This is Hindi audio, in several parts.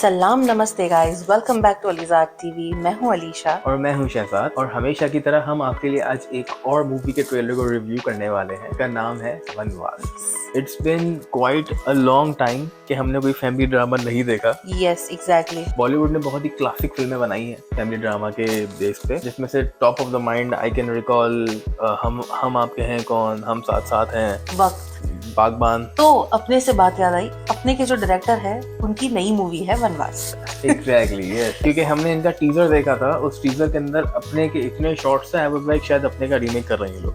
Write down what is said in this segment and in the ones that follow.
सलाम नमस्ते guys, welcome back to Alizad TV. मैं हूं अलीशा और मैं हूं शहजाद और हमेशा की तरह हम आपके लिए आज एक और मूवी के ट्रेलर को रिव्यू करने वाले हैं। इसका नाम है वनवास। It's been quite a long time कि हमने कोई फैमिली ड्रामा नहीं देखा। Yes exactly. बॉलीवुड ने बहुत ही क्लासिक फिल्में बनाई हैं फैमिली ड्रामा के बेस पे, जिसमें से top of the mind I can recall हम आपके हैं कौन, हम साथ साथ हैं, वक्त। बागबान। तो अपने से बात याद आई, अपने के जो डायरेक्टर है उनकी नई मूवी है वनवास। एग्जैक्टली यस, क्योंकि हमने इनका टीजर देखा था। उस टीजर के अंदर अपने के इतने शॉट्स हैं, आई वाज लाइक शायद अपने का रीमेक कर रहे हैं लोग।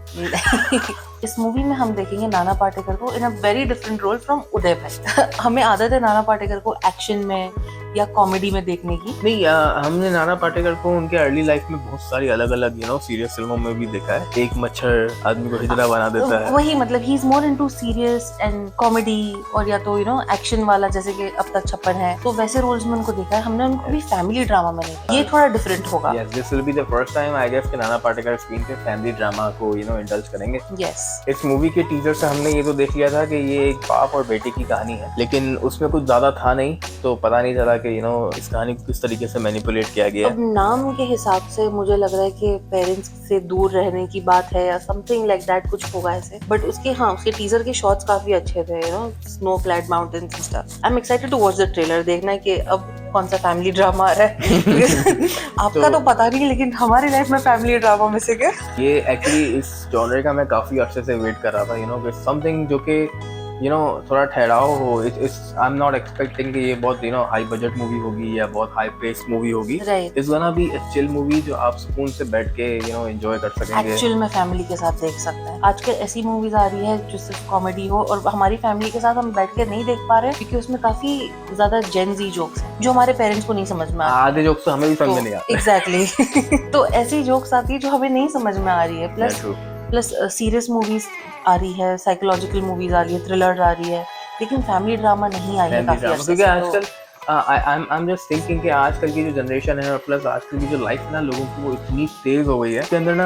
इस मूवी में हम देखेंगे नाना पाटेकर को in a very different role from Uday भाई। हमें आदत है नाना पाटेकर को एक्शन में या कॉमेडी में देखने की। नहीं, हमने नाना पाटेकर को उनके अर्ली लाइफ में बहुत सारी अलग अलग सीरियस फिल्मों में भी देखा है। एक मच्छर आदमी को हिजड़ा बना देता है। वही मतलब he is more into serious and comedy, और या तो एक्शन वाला, जैसे कि अब तक छप्पन है, तो वैसे रोल्स में उनको देखा है हमने। उनको भी फैमिली ड्रामा में देखा, ये थोड़ा डिफरेंट होगा। Yes, this will be the first time I guess कि नाना पाटेकर स्क्रीन पे फैमिली ड्रामा को इंडल्ज करेंगे। यस। इस मूवी के टीजर से हमने ये तो देख लिया था कि ये एक बाप और बेटे की कहानी है, लेकिन उसमें कुछ ज्यादा था नहीं, तो पता नहीं चला कि इस कहानी को किस तरीके से मैनिपुलेट किया गया। अब नाम के हिसाब से मुझे लग रहा है कि पेरेंट्स से दूर रहने की बात है या समथिंग लाइक दैट, कुछ होगा ऐसे। बट उसके टीजर के शॉट्स काफी अच्छे थे, snow clad mountains and stuff. I am excited to watch the trailer, देखना है कि अब कौन सा फैमिली ड्रामा आ रहा है। आपका तो पता नहीं, लेकिन हमारी लाइफ में फैमिली ड्रामा में से क्या ये एक्चुअली इस जॉनर का मैं काफी अरसे से वेट कर रहा था, समथिंग जो कि थोड़ा ठहराव हो। आई एम नॉट एक्सपेक्टिंग कि ये बहुत हाई बजट मूवी होगी या बहुत हाई पेस मूवी होगी। It's gonna be a chill movie जो आप सुकून से बैठ के एंजॉय कर सकेंगे। एक्चुअल में फैमिली के साथ देख सकते हैं। आजकल ऐसी मूवीज आ रही है जो सिर्फ कॉमेडी हो, और हमारी फैमिली के साथ हम बैठ के नहीं देख पा रहे क्योंकि उसमें काफी ज्यादा जेन जी जोक्स हैं जो हमारे पेरेंट्स को नहीं समझ में आते। आधे जोक्स तो हमें भी समझ में नहीं आते। एग्जैक्टली। तो ऐसी जोक्स आती है जो हमें नहीं समझ में आ रही है। प्लस सीरियस मूवीज आ रही है, साइकोलॉजिकल मूवीज आ रही है, थ्रिलर आ रही है, लेकिन फैमिली ड्रामा नहीं आई है काफी अर्से से। आजकल आई एम जस्ट थिंकिंग कि आजकल की जो जनरेशन है और प्लस आजकल की जो लाइफ है ना लोगों की, वो इतनी तेज हो गई है इसके अंदर ना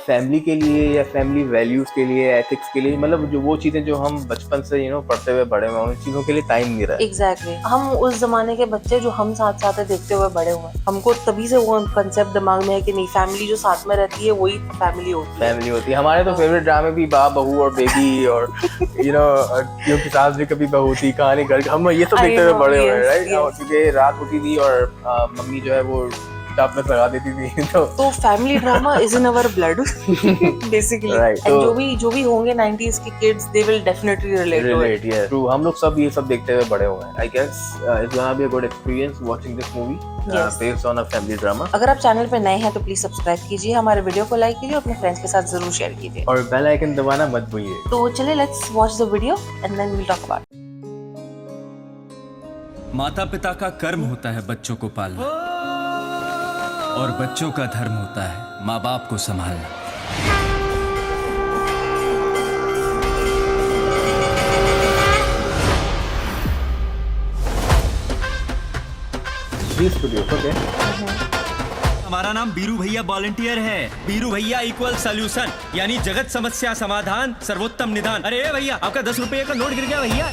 फैमिली के लिए या फैमिली वैल्यूज के लिए, एथिक्स के लिए, मतलब जो वो चीजें जो हम बचपन से पढ़ते हुए बड़े हुए, उन चीजों के लिए टाइम नहीं रहा है। एग्जैक्टली। हम उस जमाने के बच्चे जो हम साथ साथ देखते हुए बड़े हुए, हमको तभी से वो कंसेप्ट दिमाग में है कि नहीं, फैमिली जो साथ में रहती है वही फैमिली होती है। हमारे तो फेवरेट ड्रामे भी बाप, बहू और बेबी और क्योंकि सास भी कभी बहू थी, कहानी घर, हम ये सब देखते हुए बड़े हुए, राइट। क्योंकि रात होती थी और मम्मी जो है वो किताब में लगा देती थी, तो family drama is in our blood basically. Right. And जो भी होंगे 90s के kids, they will definitely relate to it. True, हम लोग सब ये सब देखते हुए बड़े हुए हैं। I guess it's gonna be a good experience watching this movie based on a family drama. अगर आप चैनल पे नए हैं तो प्लीज सब्सक्राइब कीजिए, हमारे वीडियो को लाइक कीजिए, अपने फ्रेंड्स के साथ जरूर शेयर कीजिए और बेल आइकन दबाना मत भूलिए। तो चलिए let's watch the video and then we'll talk about. माता पिता का कर्म होता है बच्चों को पालना, और बच्चों का धर्म होता है माँ बाप को संभालना। हमारा नाम बीरू भैया वॉलंटियर है। बीरू भैया इक्वल सोल्यूशन, यानी जगत समस्या समाधान, सर्वोत्तम निदान। अरे भैया, आपका 10 रुपए का नोट गिर गया भैया।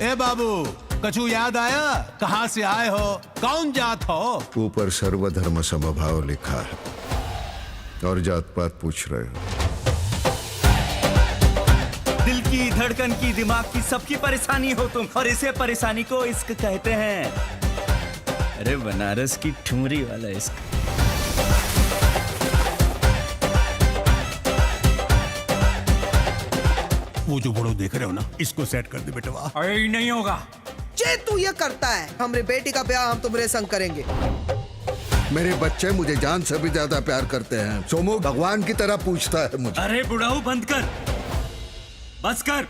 ए बाबू, कछु याद आया? कहाँ से आए हो? कौन जात हो? ऊपर सर्वधर्म समभाव लिखा है और जात पात पूछ रहे हो। दिल की धड़कन की, दिमाग की, सबकी परेशानी हो तुम, और इसे परेशानी को इश्क कहते हैं। अरे बनारस की ठुमरी वाला इश्क। वो जो बड़ो देख रहे हो ना, इसको सेट कर दे बेटवा। अरे नहीं होगा। जे तू ये करता है, हमारे बेटी का ब्याह हम तुम्हारे संग करेंगे। मेरे बच्चे मुझे जान से भी ज्यादा प्यार करते हैं। सोमू भगवान की तरह पूछता है मुझे। अरे बुढ़ाऊ बंद कर, बस कर।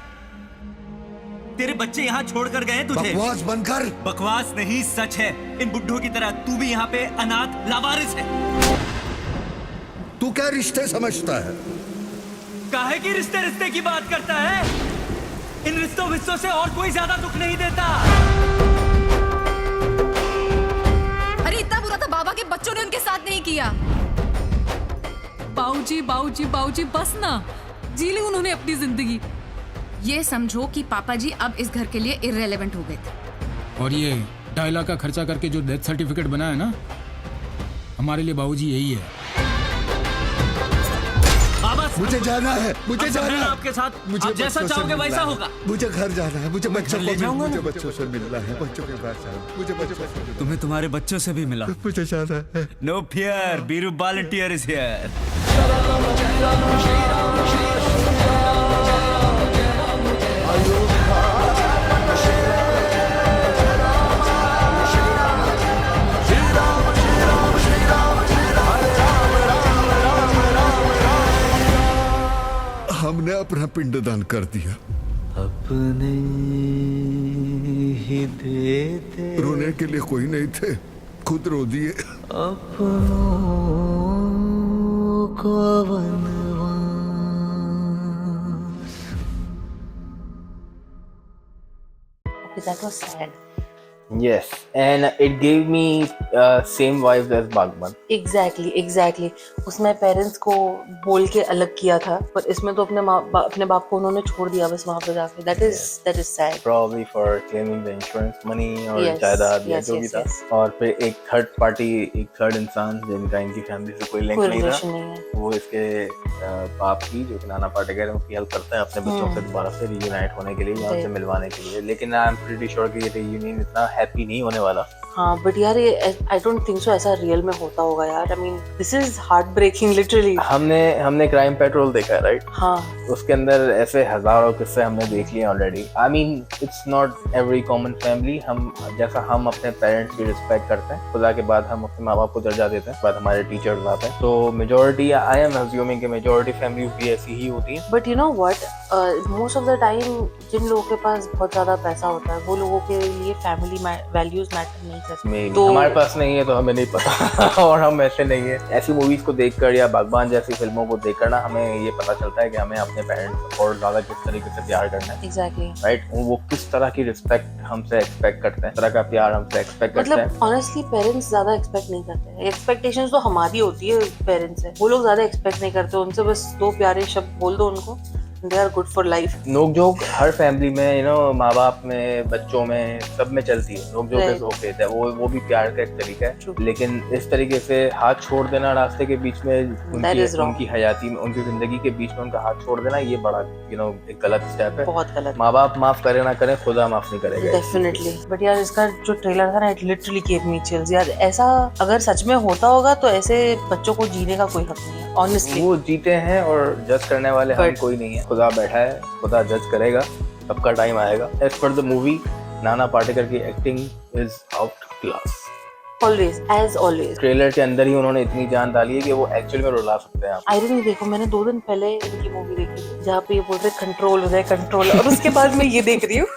तेरे बच्चे यहाँ छोड़ कर गए तुझे। बकवास बंद कर। बकवास नहीं, सच है। इन बुड्ढों की तरह तू भी यहाँ पे अनाथ लावारिस है। तू क्या रिश्ते समझता है? काहे की रिश्ते रिश्ते की बात करता है? इन रिश्तों विश्तों से और कोई ज्यादा दुख नहीं देता। अरे इतना बुरा था बाबा के बच्चों ने उनके साथ नहीं किया। बाऊजी बाऊजी बाऊजी बस ना, जी ली उन्होंने अपनी जिंदगी। ये समझो कि पापा जी अब इस घर के लिए इररेलेवेंट हो गए थे। और ये 2.5 लाख का खर्चा करके जो डेथ सर्टिफिकेट बना है ना, हमारे लिए बाबूजी यही है। मुझे जाना है, मुझे जाना है आपके साथ, मुझे आप जैसा बच्चों से चाहोगे मिलना वैसा है। होगा। मुझे घर जाना है, मुझे बच्चों ले जाऊंगा मुझे ना। बच्चों से मिलना है, बच्चों के पास जाना है, मुझे बच्चों से मिलना तुम्हें तुम्हारे बच्चों से भी मिला। है। मुझे जाना है। No fear, Biru volunteer is here. हमने अपना पिंडदान कर दिया। अपने ही देते रोने के लिए कोई नहीं थे, खुद रो दिए। अपनों को वनवास। Okay, that was sad. Yes, and it gave me same vibes as Bagban. Exactly. उसमें पेरेंट्स को बोल के अलग किया था, पर इसमें तो अपने बाप को उन्होंने छोड़ दिया बस वहाँ पे जाके। That is sad. Probably for claiming the insurance money और Yes, जायदाद या yes, जो भी yes, था। yes. और फिर एक थर्ड पार्टी, एक थर्ड इंसान जिनका इनकी फैमिली से कोई लिंक कोई नहीं रिलेशन था, नहीं है। वो इसके बाप की, जो कि नाना पाटेकर है, उसकी हेल्प करता है अपने बच्चों से दोबारा से रियूनाइट होने के लिए या उनसे Right. मिलवाने के लिए। लेकिन आई एम प्रीटी श्योर कि ये रियूनियन इतना हैप्पी नहीं होने वाला। हाँ, बट यार ये आई डोंट थिंक सो ऐसा रियल में होता होगा यार। I mean this is heart breaking literally. हमने क्राइम पेट्रोल देखा है, राइट? हाँ, उसके अंदर ऐसे हजारों किस्से हमने देख लिए already. I mean it's not every common family. हम जैसा हम अपने पेरेंट्स की रिस्पेक्ट करते हैं, खुदा के बाद हम अपने माँ बाप को दर्जा देते हैं, बाद हमारे टीचर्स आते हैं। तो मेजोरिटी, आई एम अज्यूमिंग कि मेजोरिटी फैमिलीज भी ऐसी ही होती हैं। But you know what, most of the time जिन लोगों के पास बहुत ज्यादा पैसा होता है, वो लोगों के लिए फैमिली वैल्यूज मैटर नहीं करती। तो हमारे पास नहीं है तो हमें नहीं पता और हम ऐसे नहीं है। ऐसी मूवीज को देखकर या बागबान जैसी फिल्मों को देखकर ना हमें ये पता चलता है कि हमें अपने पेरेंट्स और ज्यादा किस तरीके से प्यार करना है। एग्जैक्टली, राइट, वो किस तरह की रिस्पेक्ट हमसे एक्सपेक्ट करते हैं, तरह का प्यार हमसे एक्सपेक्ट करते हैं। मतलब ऑनेस्टली पेरेंट्स ज्यादा एक्सपेक्ट नहीं करते हैं। एक्सपेक्टेशंस तो हमारी होती है पेरेंट्स से, वो लोग ज्यादा एक्सपेक्ट नहीं करते। उनसे बस दो प्यारे शब्द बोल दो उनको, they are good for life. नोक-झोंक हर फैमिली में, यू नो, माँ बाप में, बच्चों में, सब में चलती है। नोक-झोंक इज ओके, वो भी प्यार का एक तरीका है। True. लेकिन इस तरीके से हाथ छोड़ देना रास्ते के बीच में, उनकी हयाती में, उनकी जिंदगी के बीच में उनका हाथ छोड़ देना, ये बड़ा एक गलत स्टेप है। बहुत गलत। माँ बाप माफ करे ना करे, खुदा माफ नहीं करेगा। डेफिनेटली। बट यार इसका जो ट्रेलर था ना, it literally gave me chills यार। ऐसा अगर सच में होता होगा तो ऐसे बच्चों को जीने का कोई हक नहीं है ऑनेस्टली। वो जीते हैं और जज करने वाले हम कोई नहीं है। खुदा बैठा है, खुदा जज करेगा, सबका टाइम आएगा। As per the movie, Nana Patekar की acting is outclass. Always, as always. Trailer के अंदर ही उन्होंने इतनी जान डाली है कि वो एक्चुअल में रुला सकते हैं आप। आयरन देखो, मैंने 2 दिन पहले इनकी मूवी देखी थी जहाँ पे ये बोल रहे कंट्रोल हो जाए कंट्रोल, और उसके बाद मैं ये देख रही हूँ।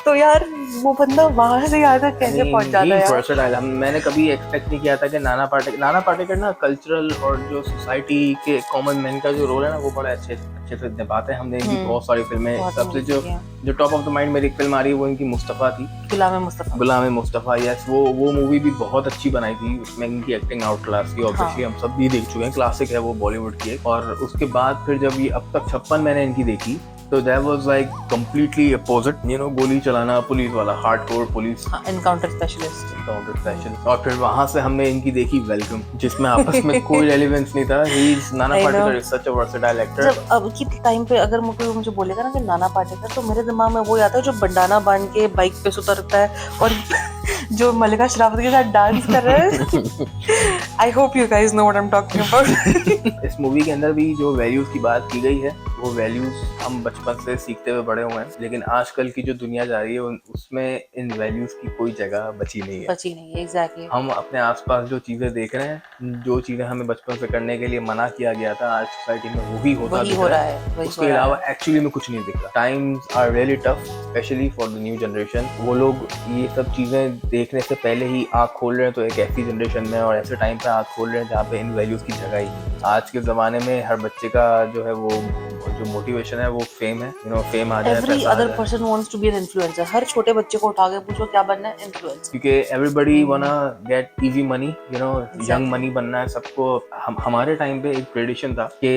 तो यार वो बंदा वहां से यहाँ तक कैसे पहुंच जाता है यार। versatile। मैंने कभी एक्सपेक्ट नहीं किया था कि नाना पाटेकर ना कल्चरल और जो सोसाइटी के कॉमन मैन का जो रोल है ना, वो बड़ा अच्छे से निभाते हैं। हमने इनकी बहुत सारी फिल्में, सबसे जो टॉप ऑफ द माइंड मेरी फिल्म आ रही है वो इनकी मुस्तफा थी, गुलाम मुस्तफा। यस, वो मूवी भी बहुत अच्छी बनाई थी। उसमें इनकी एक्टिंग आउट क्लास थी। ऑब्वियसली हम सब भी देख चुके हैं, क्लासिक है वो बॉलीवुड की। और उसके बाद फिर जब ये अब तक 56 मैंने इनकी देखी, तो that was like completely opposite, you know, गोली चलाना, पुलिस वाला, हार्डकोर पुलिस, एनकाउंटर स्पेशलिस्ट। और फिर वहां से हमने इनकी देखी वेलकम, जिसमें आपस में कोई रेलेवेंस नहीं था। He is Nana Patekar is such a versatile actor। जब अब की टाइम पे अगर मुझे बोलेगा ना कि नाना पाटेकर, तो मेरे दिमाग में वो आता है जो बंडाना बांध के बाइक पे उतरता है और जो मल्लिका शेरावत के साथ डांस कर रहा है। I hope you guys know what I am talking about. इस मूवी के अंदर भी जो वैल्यूज की बात की गई है, वो वैल्यूज हम बचपन से सीखते हुए बड़े हुए हैं। लेकिन आजकल की जो दुनिया जा रही है, उसमें इन वैल्यूज की कोई जगह बची नहीं है। एग्जैक्टली। हम अपने आसपास जो चीजें देख रहे हैं, जो चीजें हमें बचपन से करने के लिए मना किया गया था, आज सोसाइटी में वो भी हो रहा है। उसके अलावा एक्चुअली में कुछ नहीं दिख रहा। Times are really tough, specially for the new generation. वो लोग ये सब चीजें देखने से पहले ही आँख खोल रहे हैं, तो एक ऐसी जनरेशन में और ऐसे टाइम पे आँख खोल रहे हैं जहाँ पे इन वैल्यूज की जगह ही। आज के जमाने में हर बच्चे का जो है वो जो मोटिवेशन है वो फेम है, यू नो, फेम आ जाए, every other person wants to be an influencer. हर छोटे बच्चे को उठा के पूछो क्या बनना है, इन्फ्लुएंसर। क्योंकि एवरीबॉडी वाना gate easy money, you know, young money बनना है सबको। हमारे टाइम पे एक ट्रेडिशन था कि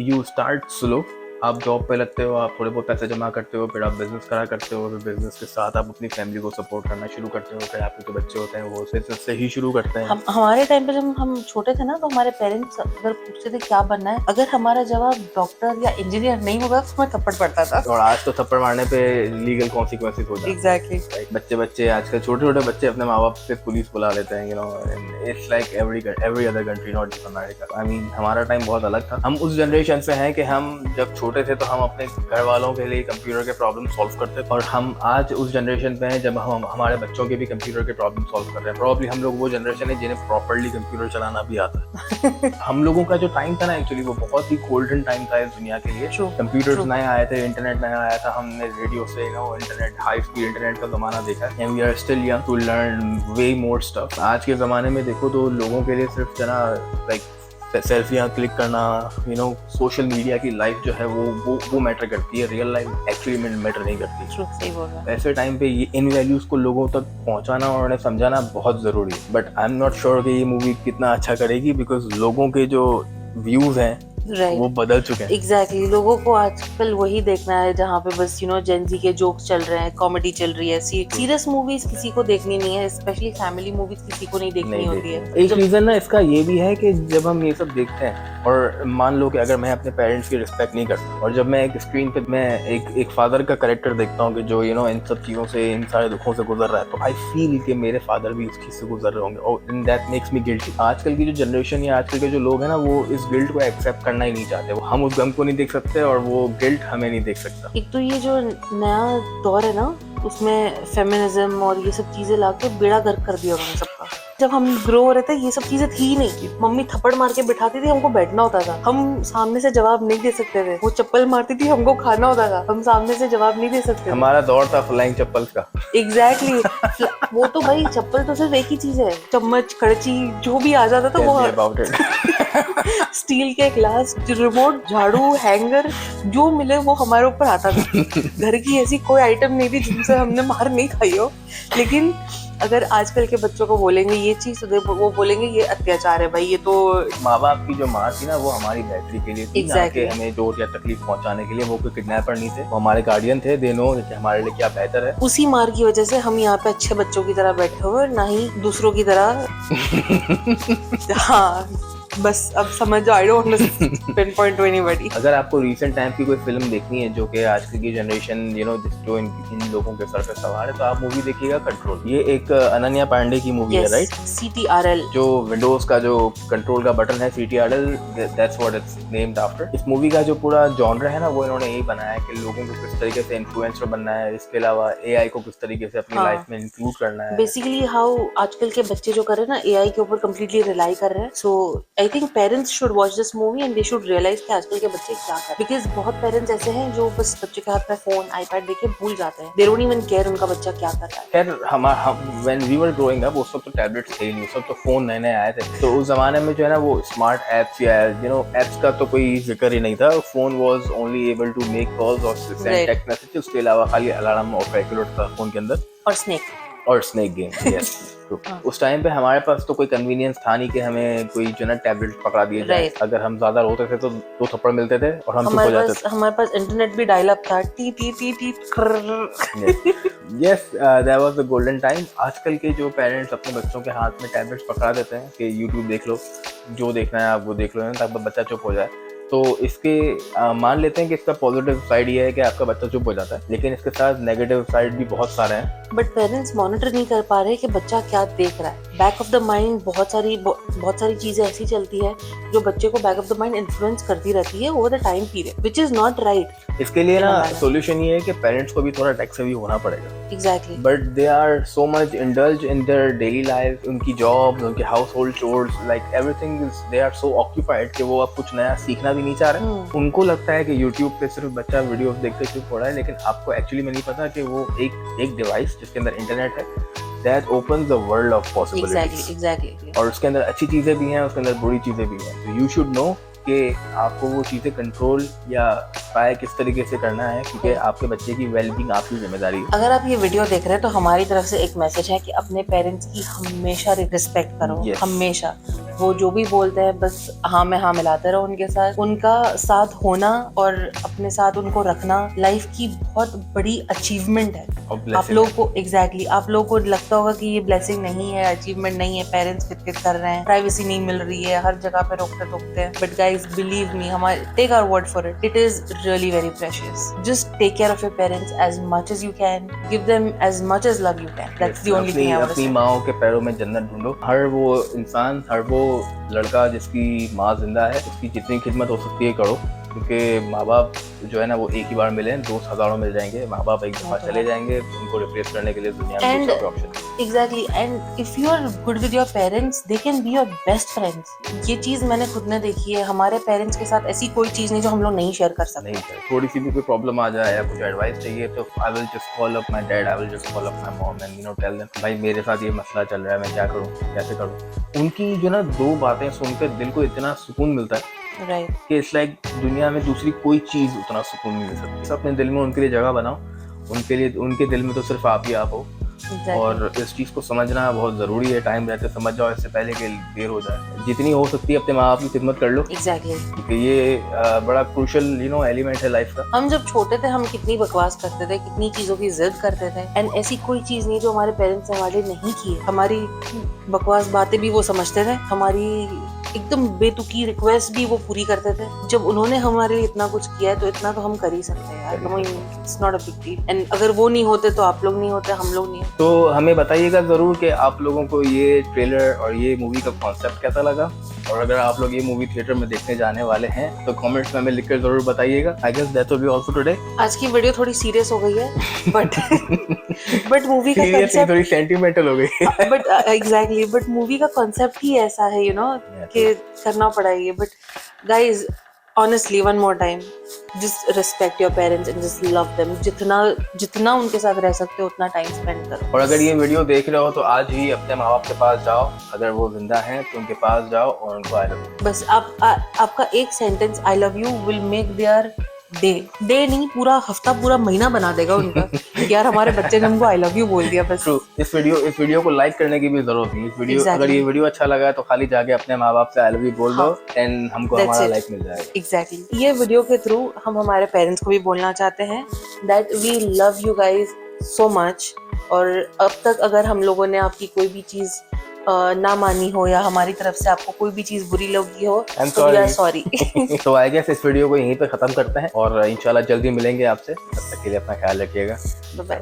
यू स्टार्ट स्लो, आप जॉब पे लगते हो, आप थोड़े बहुत पैसे जमा करते हो, फिर आप बिजनेस करा करते हो, फिर बिजनेस के साथ आप अपनी फैमिली को सपोर्ट करना शुरू करते हो, फिर आपके जो बच्चे होते हैं वो से ही शुरू करते हैं। हमारे टाइम पे जब हम छोटे थे ना, तो हमारे पेरेंट्स अगर पूछते थे क्या बनना है, अगर हमारा जवाब डॉक्टर या इंजीनियर नहीं होगा तो हमें थप्पड़ पड़ता था। और आज तो थप्पड़ मारने पे लीगल कॉन्सिक्वेंसेस हो जाते हैं। एग्जैक्टली। बच्चे आजकल छोटे बच्चे अपने माँ बाप से पुलिस बुला लेते हैं, it's like every other country, not just America. I mean हमारा टाइम बहुत अलग था। हम उस जनरेशन से हैं कि हम जब छोटे थे तो हम अपने घर वालों के लिए कंप्यूटर के प्रॉब्लम सॉल्व करते थे, और हम आज उस जनरेशन पे हैं जब हम हमारे बच्चों के भी कंप्यूटर के प्रॉब्लम सॉल्व कर रहे हैं। प्रॉब्ली हम लोग वो जनरेशन है जिन्हें प्रॉपर्ली कंप्यूटर चलाना भी आता है। हम लोगों का जो टाइम था ना, एक्चुअली वो बहुत ही गोल्डन टाइम था इस दुनिया के लिए। कंप्यूटर्स नए आए थे, इंटरनेट नया आया था, हमने रेडियो से इंटरनेट, हाई स्पीड इंटरनेट का जमाना देखा है, and we are still young to learn way more stuff. आज के जमाने में देखो तो लोगों के लिए सिर्फ जना लाइक सेल्फियाँ क्लिक करना, सोशल मीडिया की लाइफ जो है वो मैटर करती है, रियल लाइफ एक्चुअली मैटर नहीं करती। सही बोल रहा है। ऐसे टाइम पे ये इन वैल्यूज को लोगों तक पहुंचाना और उन्हें समझाना बहुत जरूरी है। But I am not sure कि ये मूवी कितना अच्छा करेगी, बिकॉज लोगों के जो व्यूज हैं वो बदल चुके हैं। एग्जैक्टली। लोगों को आजकल वही देखना है जहाँ पे बस जेनजी के जोक्स चल रहे हैं, कॉमेडी चल रही है। सीरियस मूवीज किसी को देखनी नहीं है, स्पेशली फैमिली मूवीज किसी को नहीं देखनी होती है। एक रीजन ना इसका ये भी है कि जब हम ये सब देखते हैं, और मान लो कि अगर मैं अपने पेरेंट्स की रिस्पेक्ट नहीं करता, और जब मैं एक स्क्रीन पे मैं एक फादर का कैरेक्टर देखता हूँ कि जो इन सब चीजों से, इन सारे दुखों से गुजर रहा है, तो आई फील कि मेरे फादर भी इस चीज से गुजर रहे होंगे, और दैट मेक्स मी गिल्टी। आजकल की जो जनरेशन या आजकल के जो लोग हैं ना, वो इस गिल्ट को एक्सेप्ट करना ही नहीं चाहते। हम उस गम को नहीं देख सकते और वो गिल्ट हमें नहीं देख सकता। एक तो ये जो नया दौर है ना, उसमें फेमिनिज्म और ये सब चीजें लाके बेड़ा गर्क कर दिया उन्होंने सबका। जब हम ग्रो हो रहे थे ये सब चीजें थी ही नहीं। मम्मी थप्पड़ मार के बिठाती थी, हमको बैठना होता था, हम सामने से जवाब नहीं दे सकते थे। वो चप्पल मारती थी, हमको खाना होता था, हम सामने से जवाब नहीं दे सकते। हमारा दौर था फ्लाइंग चप्पल का। एग्जैक्टली। वो तो भाई चप्पल तो सिर्फ एक ही चीज है, चम्मच, कड़ची जो भी आ जाता था वो स्टील के ग्लास, रिमोट, झाड़ू, हैंगर, जो मिले वो हमारे ऊपर आता था। घर की ऐसी कोई आइटम नहीं थी जिनसे हमने मार नहीं खाई हो। लेकिन अगर आजकल के बच्चों को बोलेंगे ये चीज, तो वो बोलेंगे ये अत्याचार है भाई, ये तो। माँ बाप की जो माँ थी ना, वो हमारी बेहतरी के लिए थी, ना कि हमें चोट या तकलीफ पहुंचाने के लिए। वो कोई किडनैपर नहीं थे, वो हमारे गार्डियन थे। दे नो कि हमारे लिए क्या बेहतर है। उसी मार की वजह से हम यहाँ पे अच्छे बच्चों की तरह बैठे हुए, ना ही दूसरों की तरह। हाँ बस अब समझ जाओ, I don't pin point two anybody. अगर आपको रीसेंट टाइम की कोई फिल्म देखनी है जो कि आजकल की जनरेशन जो इन लोगों के सर पे सवार है, तो आप मूवी देखिएगा कंट्रोल। ये एक अनन्या पांडे की मूवी है, राइट? CTRL, जो विंडोज का जो कंट्रोल का बटन है, CTRL, that's what it's named after. इस मूवी का जो पूरा जॉनर है ना, वो इन्होंने यही बनाया है कि लोगों को किस तरीके से इन्फ्लुएंसर बनना है, इसके अलावा AI को किस तरीके से अपनी लाइफ में इंक्लूड करना है। बेसिकली हाउ आजकल के बच्चे जो कर रहे हैं ना, AI के ऊपर कम्प्लीटली रिलाई कर रहे हैं। So I think parents should watch this movie and they should realise कि आजकल के बच्चे क्या कर रहे हैं। बिकॉज बहुत पेरेंट्स ऐसे हैं जो बस बच्चे के हाथ में फोन, iPad देके भूल जाते हैं। दे डोंट इवन केयर उनका बच्चा क्या कर रहा है। खैर when we were growing up, उस वक्त तो टैबलेट्स थे नहीं, सब तो फोन नए आए थे। तो उस जमाने में जो है ना, वो स्मार्ट एप्स या एप्स का तो कोई जिक्र ही नहीं था। Phone was only able to make calls और सेंड टेक्स्ट मैसेज। उसके अलावा खाली अलार्म और कैलकुलेटर था फोन के अंदर, और स्नेक गेम। यस। तो उस टाइम पे हमारे पास तो कोई कन्वीनियंस था नहीं कि हमें कोई टैबलेट पकड़ा दिए जाए। अगर हम ज्यादा रोते थे तो 2 थप्पड़ मिलते थे और हम चुप हो जाते थे। हमारे पास इंटरनेट भी डायल अप था, T T T T. Yes, that was the golden time. आजकल के जो पेरेंट्स अपने बच्चों के हाथ में टैबलेट्स पकड़ा देते हैं कि YouTube देख लो, जो देखना है आप वो देख लो, ताकि बच्चा चुप हो जाए। तो इसके मान लेते हैं कि इसका पॉजिटिव साइड ये है कि आपका बच्चा चुप हो जाता है, लेकिन इसके साथ नेगेटिव साइड भी बहुत सारे हैं। बट पेरेंट्स मॉनिटर नहीं कर पा रहे कि बच्चा क्या देख रहा है। बैक ऑफ द माइंड बहुत सारी चीजें ऐसी चलती है जो बच्चे को back of the mind influence करती रहती है over the time period, which is not right. इसके लिए ना सॉल्यूशन ये है कि पेरेंट्स को भी थोड़ा टेक सेवी होना पड़ेगा। Exactly. But they are so much indulge in their daily life, उनकी जॉब्स, उनके household chores, like everything is, they are so occupied कि वो अब कुछ नया सीखना भी नहीं चाह रहे। उनको लगता है कि YouTube पे सिर्फ बच्चा वीडियोस देखते चुप हो रहा है, लेकिन आपको एक्चुअली में नहीं पता कि वो एक डिवाइस जिसके अंदर इंटरनेट है, that opens the world of possibilities. Exactly. और उसके अंदर अच्छी चीजें भी हैं, उसके अंदर बुरी चीजें भी हैं। तो you should know कि आपको वो चीजें कंट्रोल या ट्राई किस तरीके से करना है, क्योंकि आपके बच्चे की वेलबींग आपकी जिम्मेदारी है। अगर आप ये वीडियो देख रहे हैं तो हमारी तरफ से एक मैसेज है कि अपने पेरेंट्स की हमेशा रिस्पेक्ट करो। Yes. हमेशा वो जो भी बोलते हैं बस हाँ में हाँ मिलाते रहो उनके साथ। उनका साथ होना और अपने साथ उनको रखना लाइफ की बहुत बड़ी अचीवमेंट है। आप लोगों को एग्जैक्टली आप लोगों को लगता होगा कि ये ब्लेसिंग नहीं है, अचीवमेंट नहीं है, पेरेंट्स कित कर रहे हैं, प्राइवेसी नहीं मिल रही है, हर जगह पे रोकते टोकते हैं। बट गाइज बिलीव मी, हमारे take our word for it, it is really very precious. Just take care of your parents as much as you can, give them as much as love you can. That's the only thing I want to say. अपनी माओ के पैरों में जन्नत ढूंढो। हर वो इंसान, हर वो लड़का जिसकी माँ जिंदा है, उसकी जितनी खिदमत हो सकती है करो, क्योंकि माँ बाप जो है ना वो एक ही बार मिले, दोस्त हजारों मिल जाएंगे, माँ बाप एक दफा चले जाएंगे, उनको रिप्लेस करने के लिए दुनिया में दूसरा option. Exactly, and if you are good with your parents they can be your best friends. ये चीज मैंने खुद ने देखी है। हमारे पेरेंट्स के साथ ऐसी कोई चीज नहीं जो हम लोग नहीं शेयर कर सकते। नहीं सर, थोड़ी सी भी कोई प्रॉब्लम आ जाए या कुछ एडवाइस चाहिए तो I will just call up my dad, I will just call up my mom and tell them भाई मेरे साथ ये मसला चल रहा है, मैं क्या करूँ, कैसे करूँ। उनकी जो ना दो बातें सुनकर दिल को इतना सुकून मिलता है राइट कि इट्स लाइक दुनिया में दूसरी कोई चीज उतना सुकून नहीं मिल सकती। अपने दिल में उनके लिए जगह बनाओ, उनके लिए, उनके दिल में तो सिर्फ आप ही आप हो। और इस चीज को समझना बहुत जरूरी है। टाइम रहते समझ जाओ, इससे पहले कि देर हो जाए। जितनी हो सकती है अपने माँ बाप की खिदमत कर लो, एग्जैक्टली। क्योंकि ये बड़ा क्रूशियल एलिमेंट है लाइफ का। हम जब छोटे थे हम कितनी बकवास करते थे, कितनी चीजों की जिद करते थे, एंड ऐसी कोई चीज नहीं जो हमारे पेरेंट्स ने हमारे लिए नहीं की है। हमारी बकवास बातें भी वो समझते थे, हमारी एकदम बेतुकी रिक्वेस्ट भी वो पूरी करते थे। जब उन्होंने हमारे लिए इतना कुछ किया है तो इतना तो हम कर ही सकते हैं यार। It's not a big deal. And अगर वो नहीं होते तो आप लोग नहीं होते, हम लोग नहीं होते। तो हमें बताइएगा जरूर कि आप लोगों को ये ट्रेलर और ये मूवी का कॉन्सेप्ट कैसा लगा, और अगर आप लोग ये मूवी थिएटर में देखने जाने वाले हैं तो कमेंट्स में हमें लिखकर जरूर बताइएगा। I guess that will be all for today. आज की वीडियो थोड़ी सीरियस हो गई है बट मूवी का सीरियसली थोड़ी सेंटिमेंटल हो गई बट एग्जैक्टली, बट मूवी का कॉन्सेप्ट ही ऐसा है कि करना पड़ा ये। But guys honestly one more time, just respect your parents and just love them. जितना उनके साथ रह सकते हो उतना टाइम स्पेंड करो। और अगर ये वीडियो देख रहे हो तो आज ही अपने माँ बाप के पास जाओ, अगर वो जिंदा हैं तो उनके पास जाओ और उनको आई लव यू। बस आपका एक sentence I love you will make their day नहीं, पूरा हफ्ता, पूरा महीना बना देगा उनका कि यार हमारे बच्चे ने हमको आई लव यू बोल दिया। बस ट्रू। इस वीडियो को लाइक करने की भी जरूरत नहीं। इस वीडियो अगर ये वीडियो अच्छा लगा है तो खाली जाके अपने माँ बाप से आई लव यू बोल दो एंड हमको हमारा लाइक मिल जाएगा। एग्जैक्टली। ये वीडियो के थ्रू हम हमारे पेरेंट्स को भी बोलना चाहते हैं that we love you guys so much. और अब तक अगर हम लोगों ने आपकी कोई भी चीज ना मानी हो या हमारी तरफ से आपको कोई भी चीज बुरी लगी हो तो वी आर सॉरी। तो आई गेस इस वीडियो को यहीं पे खत्म करते हैं और इंशाल्लाह जल्दी मिलेंगे आपसे। तब तक के लिए अपना ख्याल रखिएगा। Bye bye.